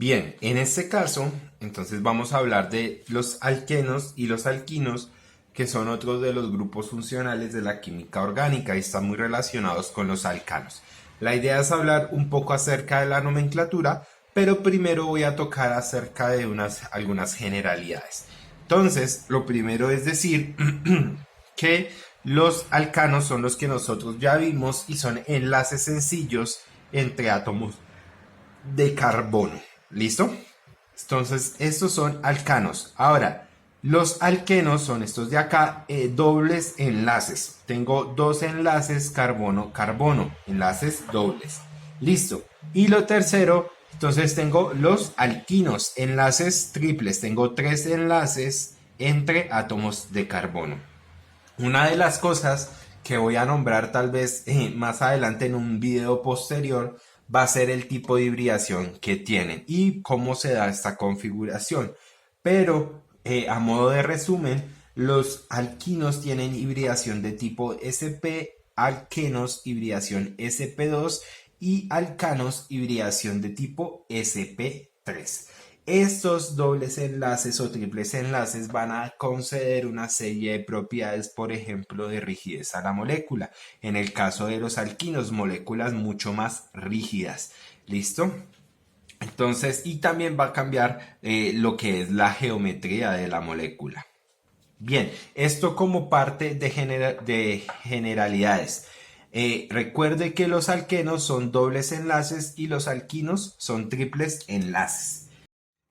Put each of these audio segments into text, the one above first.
Bien, en este caso, entonces vamos a hablar de los alquenos y los alquinos, que son otros de los grupos funcionales de la química orgánica y están muy relacionados con los alcanos. La idea es hablar un poco acerca de la nomenclatura, pero primero voy a tocar acerca de algunas generalidades. Entonces, lo primero es decir que los alcanos son los que nosotros ya vimos y son enlaces sencillos entre átomos de carbono. ¿Listo? Entonces, estos son alcanos. Ahora, los alquenos son estos de acá, dobles enlaces. Tengo dos enlaces carbono-carbono, enlaces dobles. Listo. Y lo tercero, entonces tengo los alquinos, enlaces triples. Tengo tres enlaces entre átomos de carbono. Una de las cosas que voy a nombrar tal vez más adelante en un video posterior va a ser el tipo de hibridación que tienen y cómo se da esta configuración. Pero a modo de resumen, los alquinos tienen hibridación de tipo sp, alquenos hibridación sp2 y alcanos hibridación de tipo sp3. Estos dobles enlaces o triples enlaces van a conceder una serie de propiedades, por ejemplo, de rigidez a la molécula. En el caso de los alquinos, moléculas mucho más rígidas. ¿Listo? Entonces, y también va a cambiar lo que es la geometría de la molécula. Bien, esto como parte de generalidades. Recuerde que los alquenos son dobles enlaces y los alquinos son triples enlaces.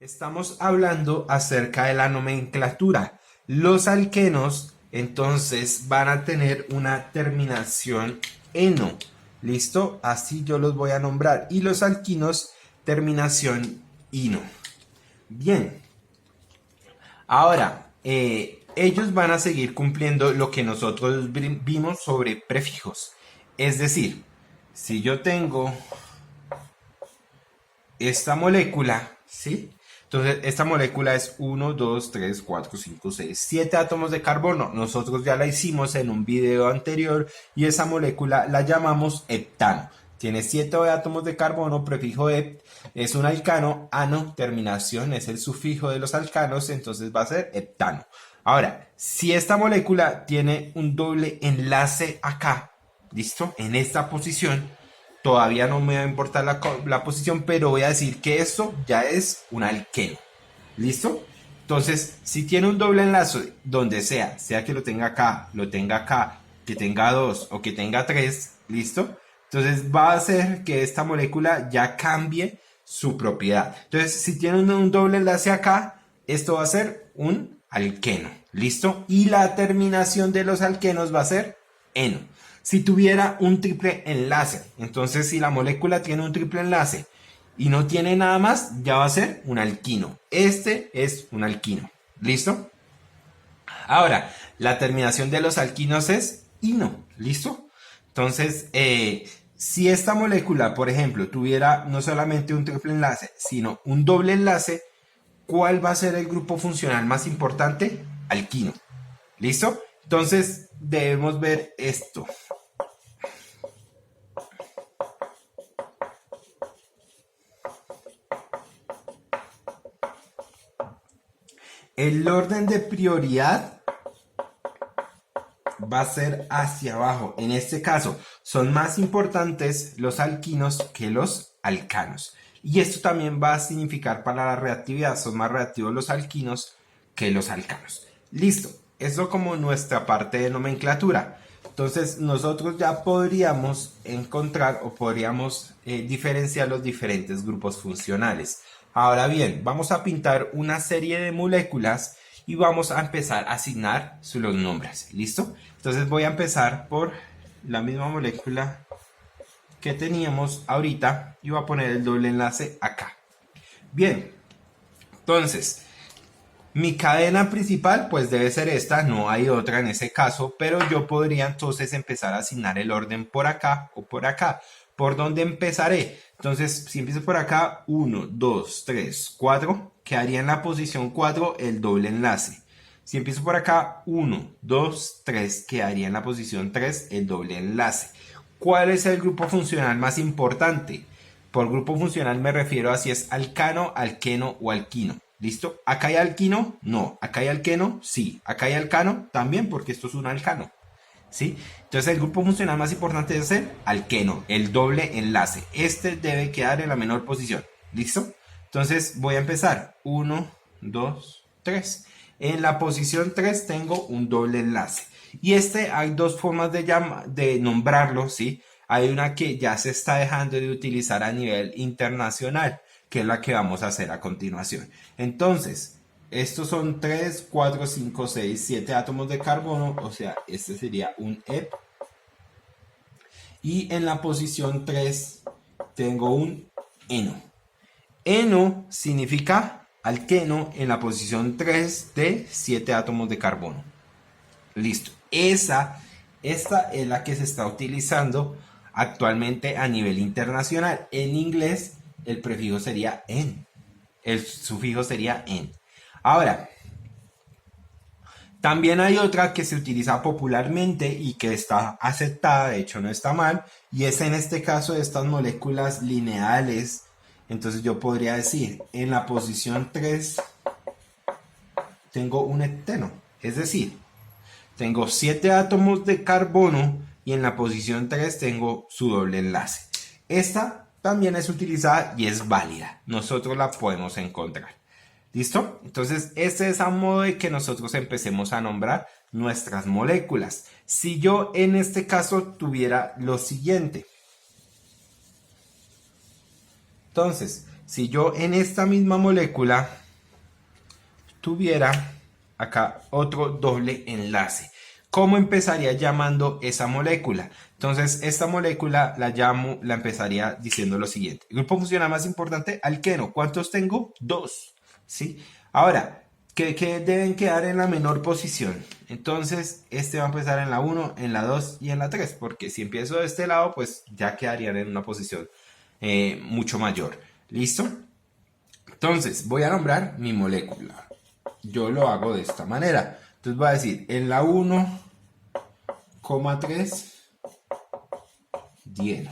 Estamos hablando acerca de la nomenclatura. Los alquenos entonces van a tener una terminación eno. ¿Listo? Así yo los voy a nombrar. Y los alquinos terminación ino. Bien. Ahora, ellos van a seguir cumpliendo lo que nosotros vimos sobre prefijos. Es decir, si yo tengo esta molécula, ¿sí? Entonces, esta molécula es 1, 2, 3, 4, 5, 6, 7 átomos de carbono. Nosotros ya la hicimos en un video anterior y esa molécula la llamamos heptano. Tiene 7 átomos de carbono, prefijo hept, es un alcano, ano, terminación, es el sufijo de los alcanos, entonces va a ser heptano. Ahora, si esta molécula tiene un doble enlace acá, ¿listo? En esta posición, todavía no me va a importar la posición, pero voy a decir que esto ya es un alqueno. ¿Listo? Entonces, si tiene un doble enlace donde sea que lo tenga acá, que tenga dos o que tenga tres, ¿listo? Entonces va a hacer que esta molécula ya cambie su propiedad. Entonces, si tiene un doble enlace acá, esto va a ser un alqueno. ¿Listo? Y la terminación de los alquenos va a ser eno. Si tuviera un triple enlace, entonces si la molécula tiene un triple enlace y no tiene nada más, ya va a ser un alquino. Este es un alquino. ¿Listo? Ahora, la terminación de los alquinos es ino. ¿Listo? Entonces, si esta molécula, por ejemplo, tuviera no solamente un triple enlace, sino un doble enlace, ¿cuál va a ser el grupo funcional más importante? Alquino. ¿Listo? Entonces, debemos ver esto. El orden de prioridad va a ser hacia abajo. En este caso, son más importantes los alquinos que los alcanos. Y esto también va a significar para la reactividad. Son más reactivos los alquinos que los alcanos. Listo. Eso como nuestra parte de nomenclatura. Entonces, nosotros ya podríamos encontrar o podríamos diferenciar los diferentes grupos funcionales. Ahora bien, vamos a pintar una serie de moléculas y vamos a empezar a asignar los nombres. ¿Listo? Entonces voy a empezar por la misma molécula que teníamos ahorita y voy a poner el doble enlace acá. Bien, entonces mi cadena principal pues debe ser esta, no hay otra en ese caso, pero yo podría entonces empezar a asignar el orden por acá o por acá. ¿Por dónde empezaré? Entonces, si empiezo por acá, 1, 2, 3, 4, quedaría en la posición 4 el doble enlace. Si empiezo por acá, 1, 2, 3, quedaría en la posición 3 el doble enlace. ¿Cuál es el grupo funcional más importante? Por grupo funcional me refiero a si es alcano, alqueno o alquino. ¿Listo? ¿Acá hay alquino? No. ¿Acá hay alqueno? Sí. ¿Acá hay alcano? También, porque esto es un alcano. ¿Sí? Entonces el grupo funcional más importante es el alqueno, el doble enlace. Este debe quedar en la menor posición. ¿Listo? Entonces voy a empezar. 1, 2, 3. En la posición 3 tengo un doble enlace. Y hay dos formas de nombrarlo, ¿sí? Hay una que ya se está dejando de utilizar a nivel internacional, que es la que vamos a hacer a continuación. Entonces, estos son 3, 4, 5, 6, 7 átomos de carbono, o sea, este sería un EP. Y en la posición 3 tengo un eno. Eno significa alqueno en la posición 3 de 7 átomos de carbono. Listo. Esta es la que se está utilizando actualmente a nivel internacional. En inglés el prefijo sería en. El sufijo sería en. Ahora, también hay otra que se utiliza popularmente y que está aceptada, de hecho no está mal, y es en este caso de estas moléculas lineales. Entonces yo podría decir, en la posición 3 tengo un hepteno, es decir, tengo 7 átomos de carbono y en la posición 3 tengo su doble enlace. Esta también es utilizada y es válida. Nosotros la podemos encontrar. ¿Listo? Entonces, este es a modo de que nosotros empecemos a nombrar nuestras moléculas. Si yo en este caso tuviera lo siguiente. Entonces, si yo en esta misma molécula tuviera acá otro doble enlace, ¿cómo empezaría llamando esa molécula? Entonces, esta molécula la empezaría diciendo lo siguiente. El grupo funcional más importante, alqueno. ¿Cuántos tengo? 2. ¿Sí? Ahora, ¿qué deben quedar en la menor posición? Entonces, este va a empezar en la 1, en la 2 y en la 3, porque si empiezo de este lado, pues ya quedarían en una posición mucho mayor. ¿Listo? Entonces, voy a nombrar mi molécula. Yo lo hago de esta manera. Entonces voy a decir, en la 1,3, dieno.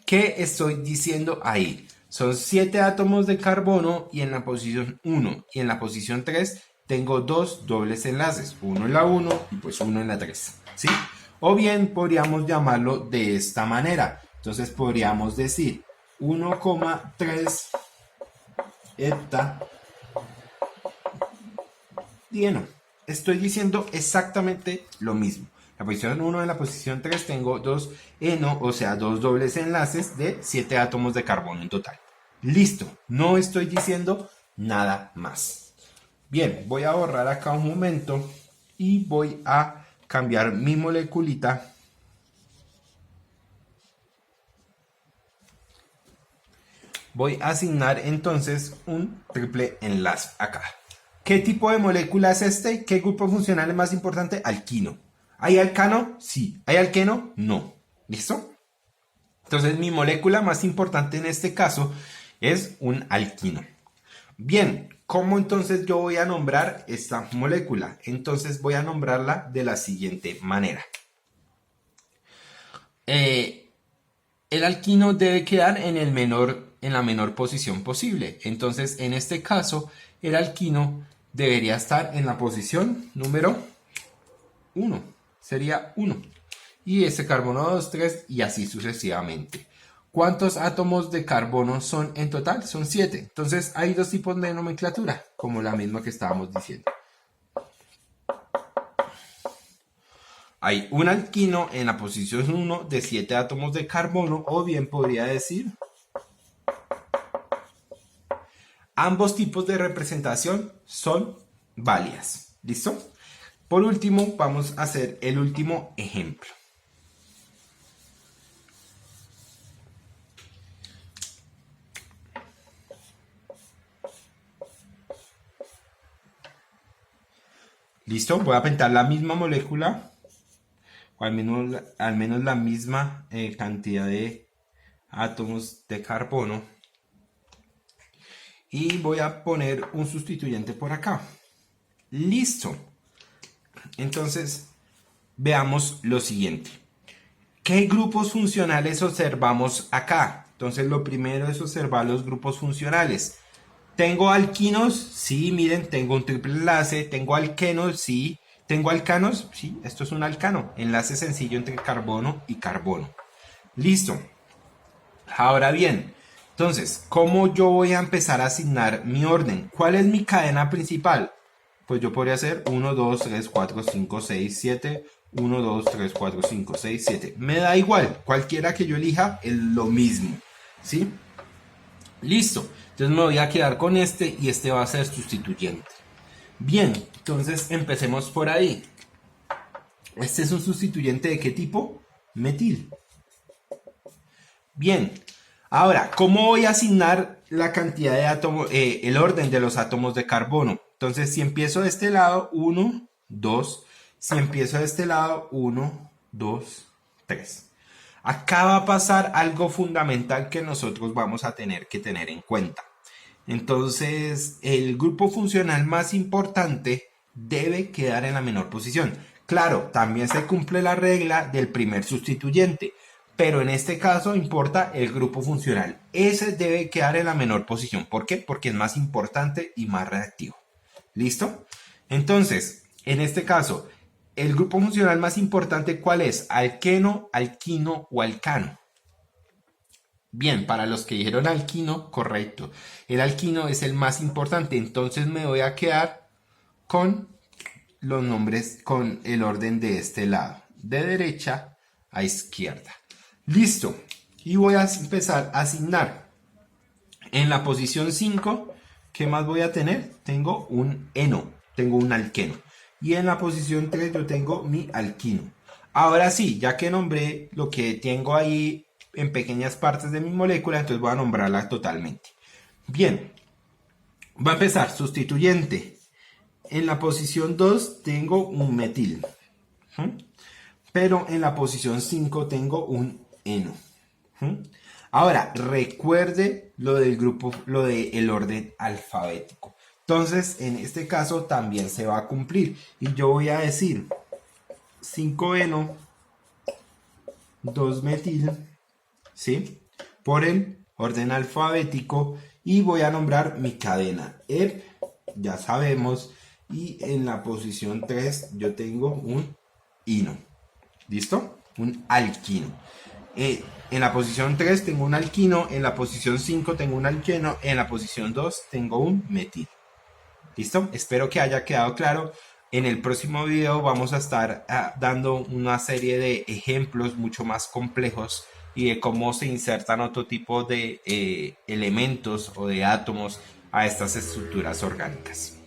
¿Qué estoy diciendo ahí? Son 7 átomos de carbono y en la posición 1 y en la posición 3 tengo dos dobles enlaces, uno en la 1 y pues uno en la 3, ¿sí? O bien podríamos llamarlo de esta manera. Entonces podríamos decir 1,3 heptadieno. Estoy diciendo exactamente lo mismo. En la posición 1 en la posición 3 tengo dos eno, o sea, dos dobles enlaces de 7 átomos de carbono en total. Listo, no estoy diciendo nada más. Bien, voy a borrar acá un momento y voy a cambiar mi moleculita. Voy a asignar entonces un triple enlace acá. ¿Qué tipo de molécula es este? ¿Qué grupo funcional es más importante? Alquino. ¿Hay alcano? Sí. ¿Hay alqueno? No. ¿Listo? Entonces mi molécula más importante en este caso es un alquino. Bien, ¿cómo entonces yo voy a nombrar esta molécula? Entonces voy a nombrarla de la siguiente manera. El alquino debe quedar en la menor posición posible. Entonces, en este caso, el alquino debería estar en la posición número 1. Sería 1. Y este carbono 2, 3 y así sucesivamente. ¿Cuántos átomos de carbono son en total? Son 7. Entonces hay dos tipos de nomenclatura, como la misma que estábamos diciendo. Hay un alquino en la posición 1 de 7 átomos de carbono, o bien podría decir ambos tipos de representación son válidas. ¿Listo? Por último, vamos a hacer el último ejemplo. ¿Listo? Voy a pintar la misma molécula, o al menos la misma cantidad de átomos de carbono. Y voy a poner un sustituyente por acá. Listo. Entonces, veamos lo siguiente. ¿Qué grupos funcionales observamos acá? Entonces lo primero es observar los grupos funcionales. ¿Tengo alquinos? Sí, miren, tengo un triple enlace. ¿Tengo alquenos? Sí. ¿Tengo alcanos? Sí, esto es un alcano. Enlace sencillo entre carbono y carbono. Listo. Ahora bien, entonces, ¿cómo yo voy a empezar a asignar mi orden? ¿Cuál es mi cadena principal? Pues yo podría hacer 1, 2, 3, 4, 5, 6, 7. 1, 2, 3, 4, 5, 6, 7. Me da igual. Cualquiera que yo elija es lo mismo. ¿Sí? Listo. Entonces me voy a quedar con este y este va a ser sustituyente. Bien, entonces empecemos por ahí. Este es un sustituyente ¿de qué tipo? Metil. Bien, ahora, ¿cómo voy a asignar la cantidad de átomos, el orden de los átomos de carbono? Entonces, si empiezo de este lado, 1, 2. Si empiezo de este lado, 1, 2, 3. Acá va a pasar algo fundamental que nosotros vamos a tener que tener en cuenta. Entonces, el grupo funcional más importante debe quedar en la menor posición. Claro, también se cumple la regla del primer sustituyente, pero en este caso importa el grupo funcional. Ese debe quedar en la menor posición. ¿Por qué? Porque es más importante y más reactivo. ¿Listo? Entonces, en este caso, el grupo funcional más importante, ¿cuál es? Alqueno, alquino o alcano. Bien, para los que dijeron alquino, correcto. El alquino es el más importante, entonces me voy a quedar con los nombres, con el orden de este lado, de derecha a izquierda. Listo. Y voy a empezar a asignar. En la posición 5, ¿qué más voy a tener? Tengo un eno, tengo un alqueno. Y en la posición 3 yo tengo mi alquino. Ahora sí, ya que nombré lo que tengo ahí en pequeñas partes de mi molécula, entonces voy a nombrarla totalmente. Bien, va a empezar sustituyente. En la posición 2 tengo un metil. Pero en la posición 5 tengo un eno. Ahora, recuerde lo del grupo, lo del orden alfabético. Entonces, en este caso también se va a cumplir. Y yo voy a decir 5-eno, 2-metil, ¿sí? Por el orden alfabético. Y voy a nombrar mi cadena. EP, ya sabemos. Y en la posición 3 yo tengo un ino. ¿Listo? Un alquino. En la posición 3 tengo un alquino, en la posición 5 tengo un alqueno, en la posición 2 tengo un metil. ¿Listo? Espero que haya quedado claro. En el próximo video vamos a estar dando una serie de ejemplos mucho más complejos y de cómo se insertan otro tipo de elementos o de átomos a estas estructuras orgánicas.